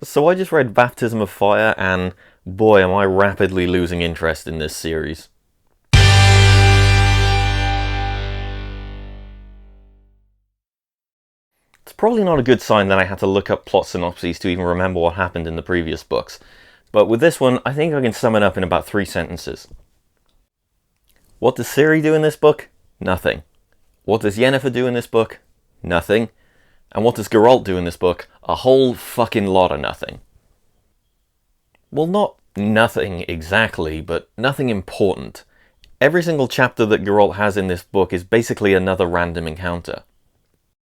So I just read Baptism of Fire, and boy, am I rapidly losing interest in this series. It's probably not a good sign that I had to look up plot synopses to even remember what happened in the previous books, but with this one, I think I can sum it up in about 3 sentences. What does Ciri do in this book? Nothing. What does Yennefer do in this book? Nothing. And what does Geralt do in this book? A whole fucking lot of nothing. Well, not nothing exactly, but nothing important. Every single chapter that Geralt has in this book is basically another random encounter.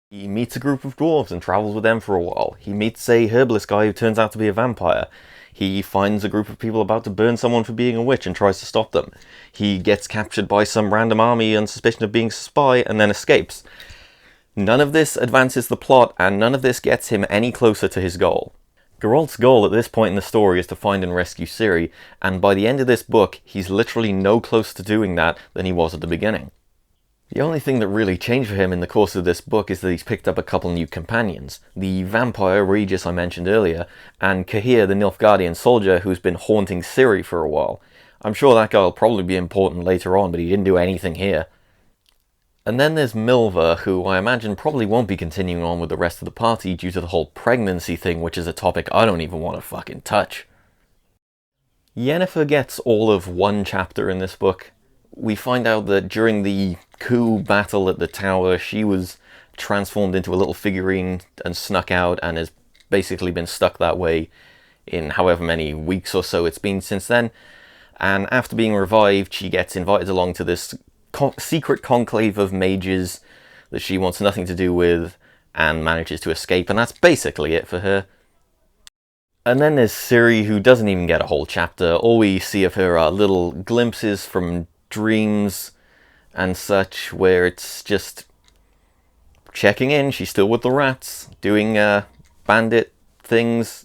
He meets a group of dwarves and travels with them for a while. He meets a herbalist guy who turns out to be a vampire. He finds a group of people about to burn someone for being a witch and tries to stop them. He gets captured by some random army on suspicion of being a spy and then escapes. None of this advances the plot, and none of this gets him any closer to his goal. Geralt's goal at this point in the story is to find and rescue Ciri, and by the end of this book, he's literally no closer to doing that than he was at the beginning. The only thing that really changed for him in the course of this book is that he's picked up a couple new companions. The vampire Regis I mentioned earlier, and Cahir the Nilfgaardian soldier who's been haunting Ciri for a while. I'm sure that guy will probably be important later on, but he didn't do anything here. And then there's Milva, who I imagine probably won't be continuing on with the rest of the party due to the whole pregnancy thing, which is a topic I don't even want to fucking touch. Yennefer gets all of one chapter in this book. We find out that during the coup battle at the tower, she was transformed into a little figurine and snuck out and has basically been stuck that way in however many weeks or so it's been since then. And after being revived, she gets invited along to this secret conclave of mages that she wants nothing to do with and manages to escape, and that's basically it for her. And then there's Ciri, who doesn't even get a whole chapter. All we see of her are little glimpses from dreams and such, where it's just checking in. She's still with the rats, doing bandit things,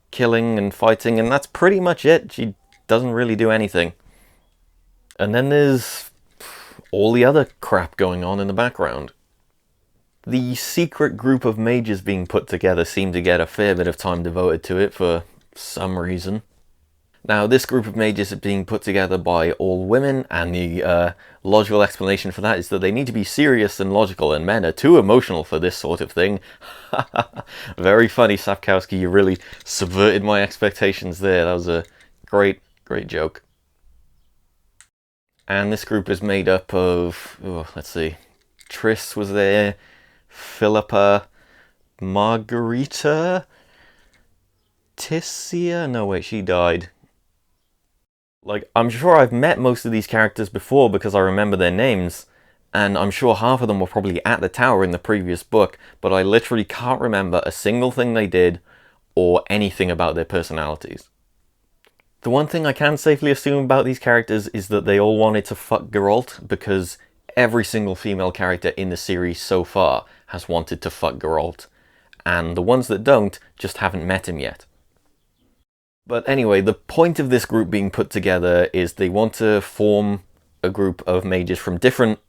killing and fighting, and that's pretty much it. She doesn't really do anything. And then there's all the other crap going on in the background. The secret group of mages being put together seem to get a fair bit of time devoted to it for some reason. Now, this group of mages is being put together by all women, and the logical explanation for that is that they need to be serious and logical, and men are too emotional for this sort of thing. Very funny, Sapkowski. You really subverted my expectations there. That was a great, great joke. And this group is made up of, let's see, Triss was there, Philippa, Margarita, Tissia, no wait, she died. Like, I'm sure I've met most of these characters before because I remember their names, and I'm sure half of them were probably at the tower in the previous book, but I literally can't remember a single thing they did or anything about their personalities. The one thing I can safely assume about these characters is that they all wanted to fuck Geralt, because every single female character in the series so far has wanted to fuck Geralt, and the ones that don't just haven't met him yet. But anyway, the point of this group being put together is they want to form a group of mages from different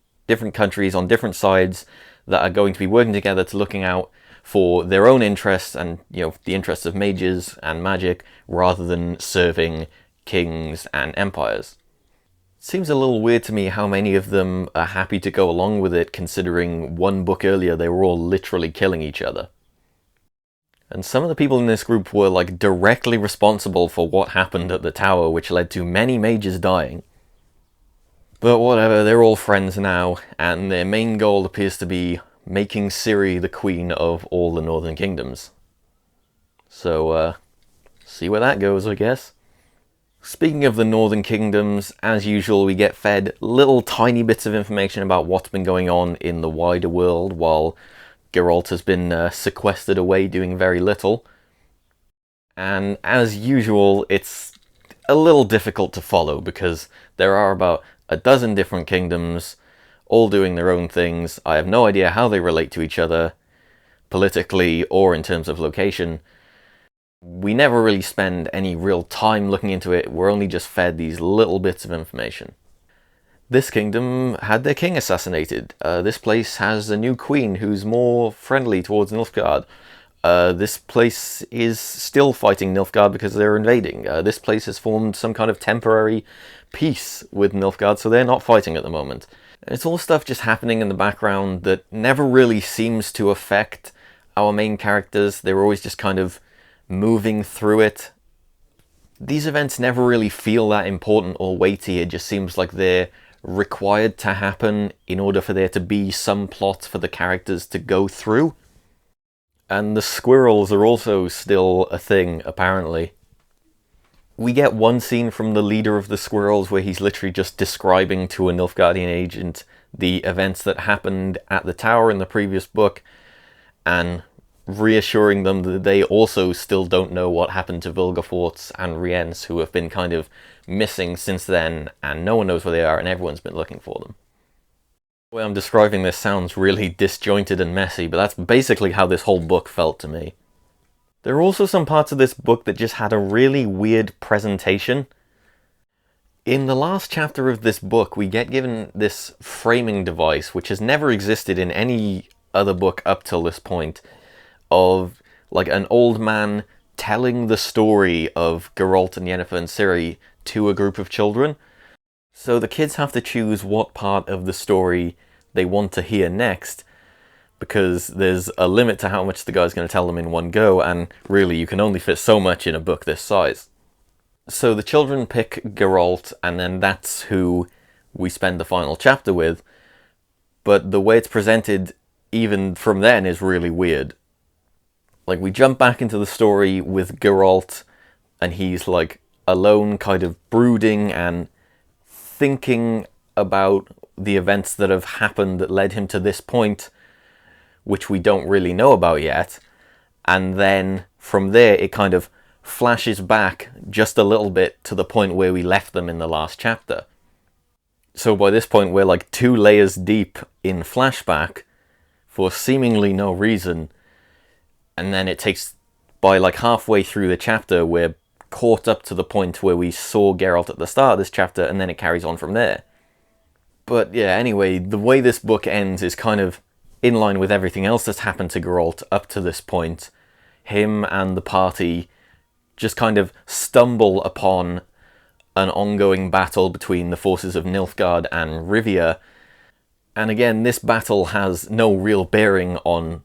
countries on different sides that are going to be working together to looking out for their own interests and, the interests of mages and magic, rather than serving kings and empires. It seems a little weird to me how many of them are happy to go along with it, considering one book earlier they were all literally killing each other. And some of the people in this group were like directly responsible for what happened at the tower, which led to many mages dying. But whatever, they're all friends now, and their main goal appears to be making Ciri the queen of all the Northern Kingdoms. So, see where that goes, I guess. Speaking of the Northern Kingdoms, as usual, we get fed little tiny bits of information about what's been going on in the wider world, while Geralt has been sequestered away doing very little. And as usual, it's a little difficult to follow, because there are about a dozen different kingdoms, all doing their own things. I have no idea how they relate to each other, politically or in terms of location. We never really spend any real time looking into it, we're only just fed these little bits of information. This kingdom had their king assassinated. This place has a new queen who's more friendly towards Nilfgaard. This place is still fighting Nilfgaard because they're invading. This place has formed some kind of temporary peace with Nilfgaard, so they're not fighting at the moment. It's all stuff just happening in the background that never really seems to affect our main characters. They're always just kind of moving through it. These events never really feel that important or weighty. It just seems like they're required to happen in order for there to be some plot for the characters to go through. And the squirrels are also still a thing, apparently. We get one scene from the leader of the squirrels where he's literally just describing to a Nilfgaardian agent the events that happened at the tower in the previous book, and reassuring them that they also still don't know what happened to Vilgefortz and Rience, who have been kind of missing since then, and no one knows where they are, and everyone's been looking for them. The way I'm describing this sounds really disjointed and messy, but that's basically how this whole book felt to me. There are also some parts of this book that just had a really weird presentation. In the last chapter of this book, we get given this framing device, which has never existed in any other book up till this point, of like an old man telling the story of Geralt and Yennefer and Ciri to a group of children. So the kids have to choose what part of the story they want to hear next, because there's a limit to how much the guy's going to tell them in one go, and really you can only fit so much in a book this size. So the children pick Geralt, and then that's who we spend the final chapter with, but the way it's presented even from then is really weird. Like, we jump back into the story with Geralt, and he's like alone, kind of brooding and thinking about the events that have happened that led him to this point, which we don't really know about yet. And then from there it kind of flashes back just a little bit to the point where we left them in the last chapter. So by this point we're like 2 layers deep in flashback for seemingly no reason, and then it takes, by like halfway through the chapter, we're caught up to the point where we saw Geralt at the start of this chapter, and then it carries on from there. But yeah, anyway, the way this book ends is kind of in line with everything else that's happened to Geralt up to this point. Him and the party just kind of stumble upon an ongoing battle between the forces of Nilfgaard and Rivia. And again, this battle has no real bearing on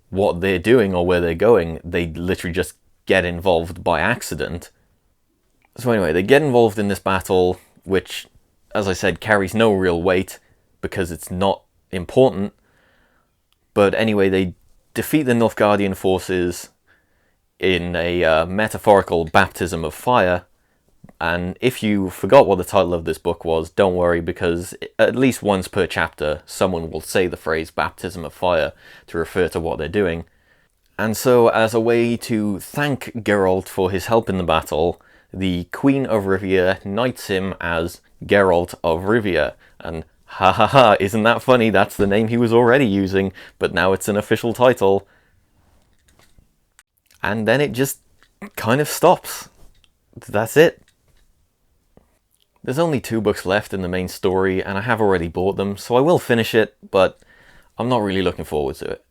what they're doing or where they're going. They literally just get involved by accident. So anyway, they get involved in this battle, which, as I said, carries no real weight because it's not important. But anyway, they defeat the Nilfgaardian forces in a metaphorical baptism of fire. And if you forgot what the title of this book was, don't worry, because at least once per chapter, someone will say the phrase baptism of fire to refer to what they're doing. And so, as a way to thank Geralt for his help in the battle, the Queen of Rivia knights him as Geralt of Rivia. And ha ha ha, isn't that funny? That's the name he was already using, but now it's an official title. And then it just kind of stops. That's it. There's only 2 books left in the main story, and I have already bought them, so I will finish it, but I'm not really looking forward to it.